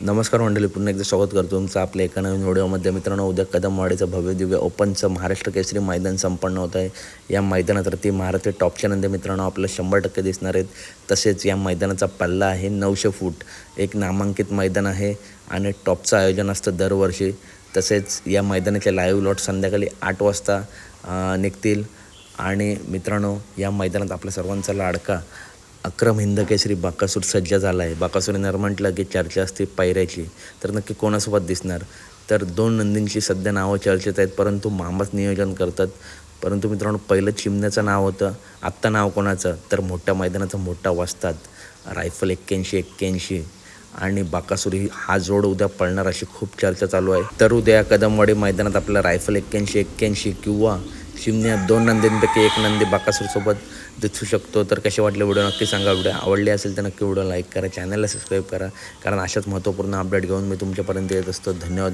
नमस्कार मंडळी, पुन्हा एकदा स्वागत करतो तुमचं आपल्या एका नवीन व्हिडिओमध्ये. मित्रांनो, उद्या कदमवाडीचं भव्य दिव्य ओपनचं महाराष्ट्र केसरी मैदान संपन्न होत आहे. या मैदानावरती महाराष्ट्र टॉपचे नंदी मित्रांनो आपलं 100% दिसणार आहेत. तसेच या मैदानाचा पल्ला आहे 900 फूट. एक नामांकित मैदान आहे आणि टॉपचं आयोजन असतं दरवर्षी. तसेच या मैदानाचे लाईव्ह लॉट संध्याकाळी 8 वाजता निघतील. आणि मित्रांनो, या मैदानात आपल्या सर्वांचा लाडका अक्रम हिंद केसरी बाकासूर सज्ज झाला आहे. बाकासूरने म्हटलं की चर्चा असते पायऱ्याची, तर नक्की कोणासोबत दिसणार? तर 2 नंदींची सध्या नावं चर्चेत आहेत, परंतु मामाच नियोजन करतात. परंतु मित्रांनो, पहिलं चिमण्याचं नाव होतं. आत्ता नाव कोणाचं? तर मोठ्या मैदानाचा मोठा वस्ताद रायफल 81-81 आणि बाकासूर हा जोड उद्या पळणार अशी खूप चर्चा चालू आहे. तर उद्या कदमवाडी मैदानात आपल्याला रायफल 81-81 किंवा चिमण्या 2 नंदींपैकी एक नंदी बाकासूरसोबत दिसू शकतो. तर कसे वाटले व्हिडिओ नक्की सांगा. व्हिडिओ आवडले असेल तर नक्की व्हिडिओ लाईक करा, चॅनलला सबस्क्राईब करा, कारण अशाच महत्त्वपूर्ण अपडेट घेऊन मी तुमच्यापर्यंत येत असतो. धन्यवाद.